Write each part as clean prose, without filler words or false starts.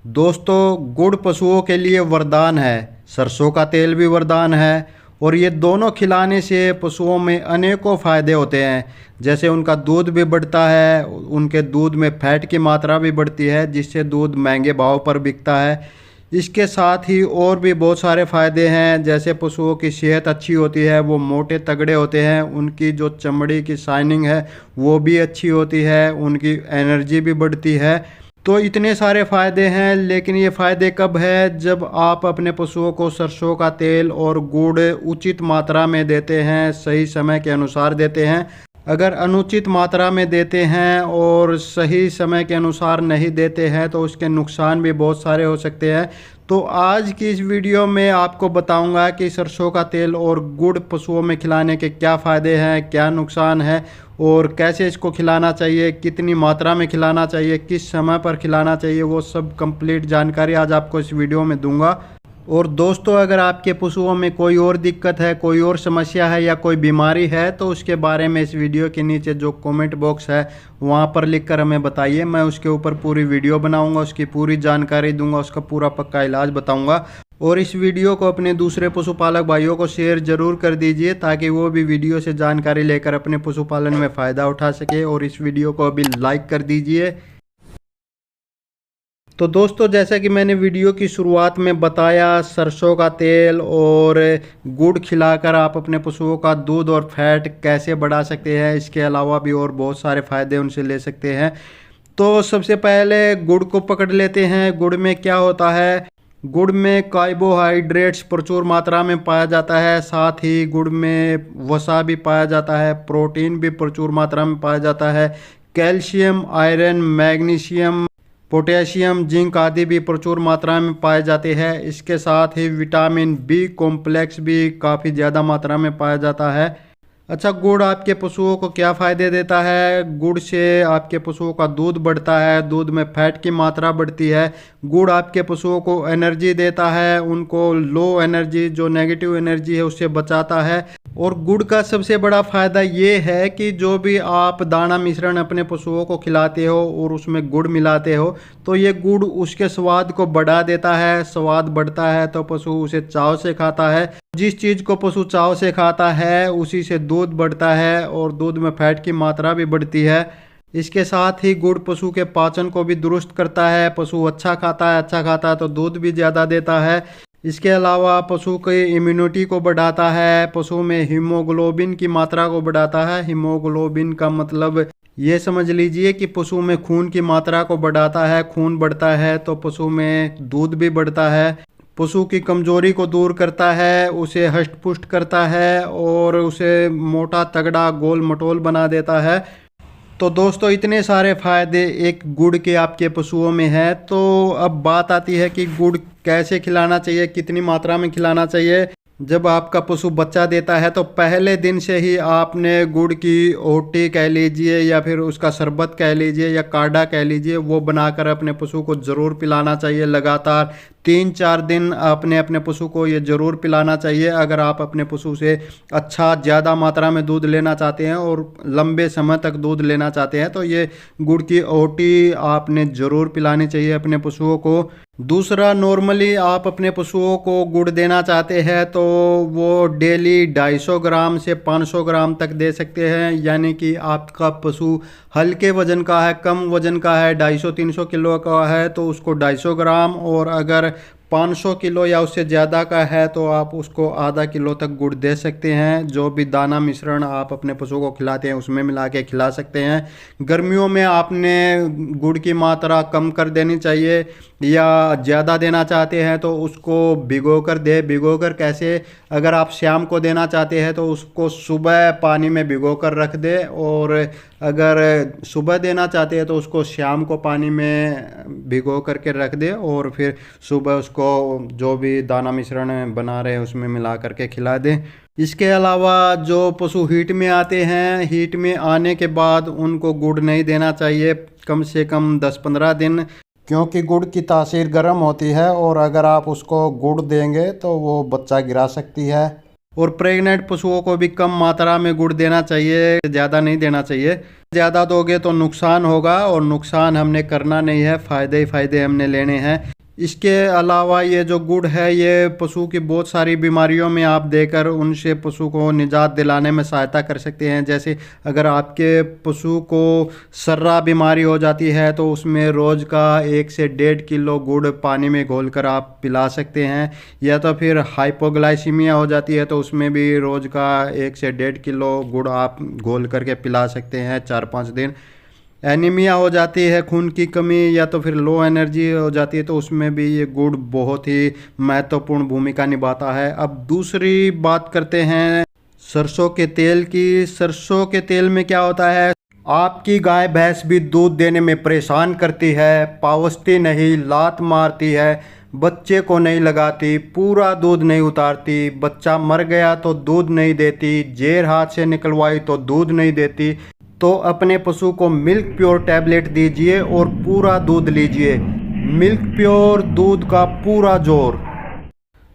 दोस्तों, गुड़ पशुओं के लिए वरदान है। सरसों का तेल भी वरदान है और ये दोनों खिलाने से पशुओं में अनेकों फ़ायदे होते हैं। जैसे उनका दूध भी बढ़ता है, उनके दूध में फैट की मात्रा भी बढ़ती है, जिससे दूध महंगे भाव पर बिकता है। इसके साथ ही और भी बहुत सारे फ़ायदे हैं, जैसे पशुओं की सेहत अच्छी होती है, वो मोटे तगड़े होते हैं, उनकी जो चमड़ी की शाइनिंग है वो भी अच्छी होती है, उनकी एनर्जी भी बढ़ती है। तो इतने सारे फ़ायदे हैं, लेकिन ये फ़ायदे कब है? जब आप अपने पशुओं को सरसों का तेल और गुड़ उचित मात्रा में देते हैं, सही समय के अनुसार देते हैं। अगर अनुचित मात्रा में देते हैं और सही समय के अनुसार नहीं देते हैं तो उसके नुकसान भी बहुत सारे हो सकते हैं। तो आज की इस वीडियो में आपको बताऊंगा कि सरसों का तेल और गुड़ पशुओं में खिलाने के क्या फ़ायदे हैं, क्या नुकसान है और कैसे इसको खिलाना चाहिए, कितनी मात्रा में खिलाना चाहिए, किस समय पर खिलाना चाहिए, वो सब कंप्लीट जानकारी आज आपको इस वीडियो में दूंगा। और दोस्तों, अगर आपके पशुओं में कोई और दिक्कत है, कोई और समस्या है या कोई बीमारी है तो उसके बारे में इस वीडियो के नीचे जो कमेंट बॉक्स है वहाँ पर लिखकर हमें बताइए। मैं उसके ऊपर पूरी वीडियो बनाऊंगा, उसकी पूरी जानकारी दूंगा, उसका पूरा पक्का इलाज बताऊंगा। और इस वीडियो को अपने दूसरे पशुपालक भाइयों को शेयर ज़रूर कर दीजिए ताकि वो भी वीडियो से जानकारी लेकर अपने पशुपालन में फ़ायदा उठा सके। और इस वीडियो को अभी लाइक कर दीजिए। तो दोस्तों, जैसा कि मैंने वीडियो की शुरुआत में बताया, सरसों का तेल और गुड़ खिलाकर आप अपने पशुओं का दूध और फैट कैसे बढ़ा सकते हैं, इसके अलावा भी और बहुत सारे फ़ायदे उनसे ले सकते हैं। तो सबसे पहले गुड़ को पकड़ लेते हैं। गुड़ में क्या होता है? गुड़ में कार्बोहाइड्रेट्स प्रचुर मात्रा में पाया जाता है, साथ ही गुड़ में वसा भी पाया जाता है, प्रोटीन भी प्रचुर मात्रा में पाया जाता है, calcium, iron, magnesium, potassium, zinc आदि भी प्रचुर मात्रा में पाए जाते हैं। इसके साथ ही विटामिन बी कॉम्प्लेक्स भी काफ़ी ज़्यादा मात्रा में पाया जाता है। अच्छा, गुड़ आपके पशुओं को क्या फ़ायदे देता है? गुड़ से आपके पशुओं का दूध बढ़ता है, दूध में फैट की मात्रा बढ़ती है। गुड़ आपके पशुओं को एनर्जी देता है, उनको लो एनर्जी, जो नेगेटिव एनर्जी है उससे बचाता है। और गुड़ का सबसे बड़ा फ़ायदा ये है कि जो भी आप दाना मिश्रण अपने पशुओं को खिलाते हो और उसमें गुड़ मिलाते हो तो ये गुड़ उसके स्वाद को बढ़ा देता है। स्वाद बढ़ता है तो पशु उसे चाव से खाता है। जिस चीज़ को पशु चाव से खाता है उसी से दूध बढ़ता है और दूध में फैट की मात्रा भी बढ़ती है। इसके साथ ही गुड़ पशु के पाचन को भी दुरुस्त करता है। पशु अच्छा खाता है तो दूध भी ज़्यादा देता है। इसके अलावा पशु की इम्यूनिटी को बढ़ाता है, पशु में हीमोग्लोबिन की मात्रा को बढ़ाता है। हीमोग्लोबिन का मतलब ये समझ लीजिए कि पशु में खून की मात्रा को बढ़ाता है। खून बढ़ता है तो पशु में दूध भी बढ़ता है। पशु की कमजोरी को दूर करता है, उसे हष्ट पुष्ट करता है और उसे मोटा तगड़ा गोल मटोल बना देता है। तो दोस्तों, इतने सारे फ़ायदे एक गुड़ के आपके पशुओं में है। तो अब बात आती है कि गुड़ कैसे खिलाना चाहिए, कितनी मात्रा में खिलाना चाहिए। जब आपका पशु बच्चा देता है तो पहले दिन से ही आपने गुड़ की ओटी कह लीजिए या फिर उसका शरबत कह लीजिए या काढ़ा कह लीजिए, वो बनाकर अपने पशु को ज़रूर पिलाना चाहिए। लगातार 3-4 दिन आपने अपने पशु को ये ज़रूर पिलाना चाहिए। अगर आप अपने पशु से अच्छा ज़्यादा मात्रा में दूध लेना चाहते हैं और लंबे समय तक दूध लेना चाहते हैं तो ये गुड़ की ओटी आपने ज़रूर पिलानी चाहिए अपने पशुओं को। दूसरा, नॉर्मली आप अपने पशुओं को गुड़ देना चाहते हैं तो वो डेली 250 ग्राम से 500 ग्राम तक दे सकते हैं। यानी कि आपका पशु हल्के वजन का है, कम वजन का है, 250-300 किलो का है तो उसको 250 ग्राम, और अगर 500 किलो या उससे ज़्यादा का है तो आप उसको आधा किलो तक गुड़ दे सकते हैं। जो भी दाना मिश्रण आप अपने पशु को खिलाते हैं उसमें मिला के खिला सकते हैं। गर्मियों में आपने गुड़ की मात्रा कम कर देनी चाहिए, या ज़्यादा देना चाहते हैं तो उसको भिगो कर दे। भिगो कर कैसे? अगर आप शाम को देना चाहते हैं तो उसको सुबह पानी में भिगो कर रख दे, और अगर सुबह देना चाहते हैं तो उसको शाम को पानी में भिगो करके रख दे और फिर सुबह उसको जो भी दाना मिश्रण बना रहे हैं उसमें मिला करके खिला दें। इसके अलावा जो पशु हीट में आते हैं, हीट में आने के बाद उनको गुड़ नहीं देना चाहिए कम से कम 10-15 दिन, क्योंकि गुड़ की तासीर गर्म होती है और अगर आप उसको गुड़ देंगे तो वो बच्चा गिरा सकती है। और प्रेग्नेंट पशुओं को भी कम मात्रा में गुड़ देना चाहिए, ज़्यादा नहीं देना चाहिए। ज़्यादा दोगे तो नुकसान होगा और नुकसान हमने करना नहीं है, फ़ायदे ही फ़ायदे हमने लेने हैं। इसके अलावा ये जो गुड़ है ये पशु की बहुत सारी बीमारियों में आप देकर उनसे पशु को निजात दिलाने में सहायता कर सकते हैं। जैसे अगर आपके पशु को सर्रा बीमारी हो जाती है तो उसमें रोज़ का 1 से 1.5 किलो गुड़ पानी में घोलकर आप पिला सकते हैं। या तो फिर हाइपोग्लाइसीमिया हो जाती है तो उसमें भी रोज़ का 1 से 1.5 किलो गुड़ आप घोल करके पिला सकते हैं 4-5 दिन। एनीमिया हो जाती है, खून की कमी या तो फिर लो एनर्जी हो जाती है तो उसमें भी ये गुड़ बहुत ही महत्वपूर्ण भूमिका निभाता है। अब दूसरी बात करते हैं सरसों के तेल की। सरसों के तेल में क्या होता है, आपकी गाय भैंस भी दूध देने में परेशान करती है, पावसती नहीं, लात मारती है, बच्चे को नहीं लगाती, पूरा दूध नहीं उतारती, बच्चा मर गया तो दूध नहीं देती, जेर हाथ से निकलवाई तो दूध नहीं देती। तो अपने पशु को मिल्क प्योर टैबलेट दीजिए और पूरा दूध लीजिए। मिल्क प्योर, दूध का पूरा जोर।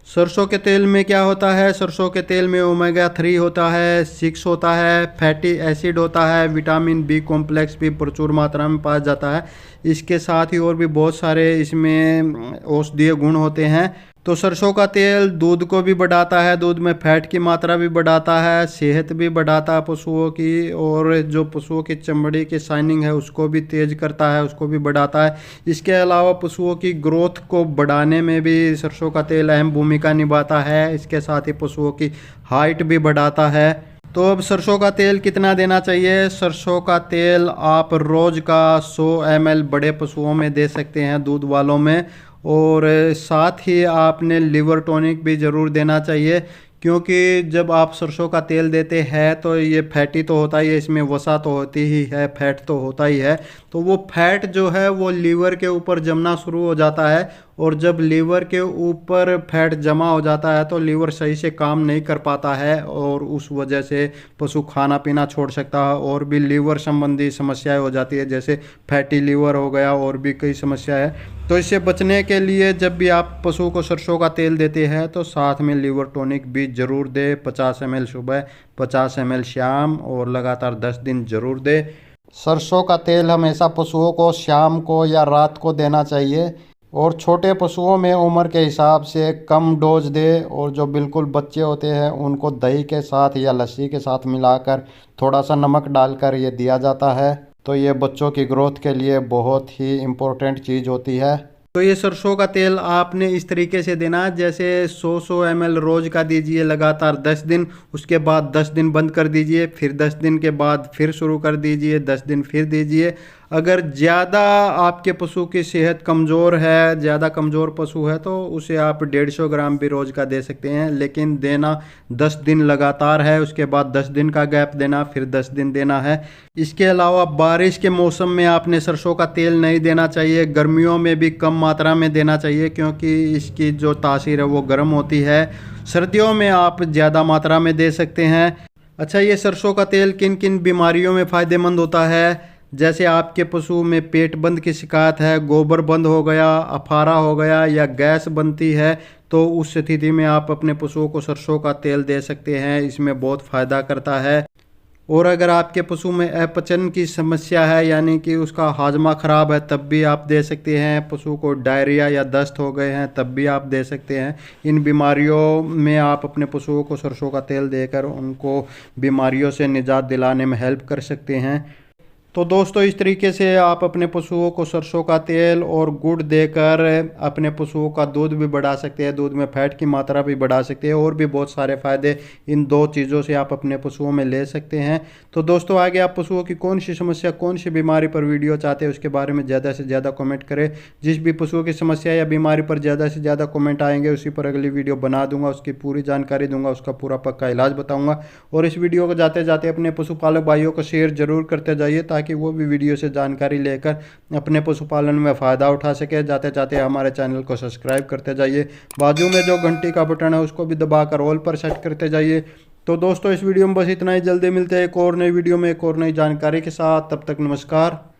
सरसों के तेल में क्या होता है, सरसों के तेल में ओमेगा 3 होता है, 6 होता है, फैटी एसिड होता है, विटामिन बी कॉम्प्लेक्स भी प्रचुर मात्रा में पाया जाता है। इसके साथ ही और भी बहुत सारे इसमें औषधीय गुण होते हैं। तो सरसों का तेल दूध को भी बढ़ाता है, दूध में फैट की मात्रा भी बढ़ाता है, सेहत भी बढ़ाता है पशुओं की, और जो पशुओं की चमड़ी की शाइनिंग है उसको भी तेज करता है, उसको भी बढ़ाता है। इसके अलावा पशुओं की ग्रोथ को बढ़ाने में भी सरसों का तेल अहम भूमिका निभाता है। इसके साथ ही पशुओं की हाइट भी बढ़ाता है। तो अब सरसों का तेल कितना देना चाहिए, सरसों का तेल आप रोज़ का 100 ml बड़े पशुओं में दे सकते हैं, दूध वालों में। और साथ ही आपने लिवर टॉनिक भी ज़रूर देना चाहिए, क्योंकि जब आप सरसों का तेल देते हैं तो ये फैटी तो होता ही है, इसमें वसा तो होती ही है, फैट तो होता ही है। तो वो फैट जो है वो लीवर के ऊपर जमना शुरू हो जाता है, और जब लीवर के ऊपर फैट जमा हो जाता है तो लीवर सही से काम नहीं कर पाता है, और उस वजह से पशु खाना पीना छोड़ सकता है, और भी लीवर संबंधी समस्याएं हो जाती है, जैसे फैटी लीवर हो गया, और भी कई समस्या है। तो इससे बचने के लिए जब भी आप पशु को सरसों का तेल देते हैं तो साथ में लिवर टॉनिक भी ज़रूर दे। 50 ml सुबह, 50 ml शाम, और लगातार 10 दिन ज़रूर दे। सरसों का तेल हमेशा पशुओं को शाम को या रात को देना चाहिए, और छोटे पशुओं में उम्र के हिसाब से कम डोज दे, और जो बिल्कुल बच्चे होते हैं उनको दही के साथ या लस्सी के साथ मिलाकर थोड़ा सा नमक डालकर ये दिया जाता है। तो ये बच्चों की ग्रोथ के लिए बहुत ही इम्पोर्टेंट चीज़ होती है। तो ये सरसों का तेल आपने इस तरीके से देना, जैसे 100 ml रोज़ का दीजिए लगातार 10 दिन, उसके बाद 10 दिन बंद कर दीजिए, फिर 10 दिन के बाद फिर शुरू कर दीजिए, 10 दिन फिर दीजिए। अगर ज़्यादा आपके पशु की सेहत कमज़ोर है, ज़्यादा कमज़ोर पशु है, तो उसे आप 150 ग्राम भी रोज़ का दे सकते हैं, लेकिन देना 10 दिन लगातार है, उसके बाद 10 दिन का गैप देना, फिर 10 दिन देना है। इसके अलावा बारिश के मौसम में आपने सरसों का तेल नहीं देना चाहिए, गर्मियों में भी कम मात्रा में देना चाहिए, क्योंकि इसकी जो तासीर है वो गर्म होती है। सर्दियों में आप ज़्यादा मात्रा में दे सकते हैं। अच्छा, ये सरसों का तेल किन किन बीमारियों में फ़ायदेमंद होता है, जैसे आपके पशु में पेट बंद की शिकायत है, गोबर बंद हो गया, अफारा हो गया, या गैस बनती है, तो उस स्थिति में आप अपने पशुओं को सरसों का तेल दे सकते हैं, इसमें बहुत फ़ायदा करता है। और अगर आपके पशु में अपचन की समस्या है, यानी कि उसका हाजमा ख़राब है, तब भी आप दे सकते हैं। पशु को डायरिया या दस्त हो गए हैं तब भी आप दे सकते हैं। इन बीमारियों में आप अपने पशुओं को सरसों का तेल देकर उनको बीमारियों से निजात दिलाने में हेल्प कर सकते हैं। तो दोस्तों, इस तरीके से आप अपने पशुओं को सरसों का तेल और गुड़ देकर अपने पशुओं का दूध भी बढ़ा सकते हैं, दूध में फैट की मात्रा भी बढ़ा सकते हैं, और भी बहुत सारे फ़ायदे इन 2 चीज़ों से आप अपने पशुओं में ले सकते हैं। तो दोस्तों, आगे आप पशुओं की कौन सी समस्या, कौन सी बीमारी पर वीडियो चाहते हैं उसके बारे में ज़्यादा से ज़्यादा कमेंट करें। जिस भी पशुओं की समस्या या बीमारी पर ज़्यादा से ज़्यादा कमेंट आएंगे उसी पर अगली वीडियो बना दूंगा, उसकी पूरी जानकारी दूंगा, उसका पूरा पक्का इलाज बताऊँगा। और इस वीडियो को जाते जाते अपने पशुपालक भाइयों को शेयर ज़रूर करते जाइए, ताकि वो भी वीडियो से जानकारी लेकर अपने पशुपालन में फ़ायदा उठा सके। जाते जाते हमारे चैनल को सब्सक्राइब करते जाइए, बाजू में जो घंटी का बटन है उसको भी दबाकर ऑल पर सेट करते जाइए। तो दोस्तों, इस वीडियो में बस इतना ही। जल्दी मिलते हैं एक और नई वीडियो में एक और नई जानकारी के साथ। तब तक नमस्कार।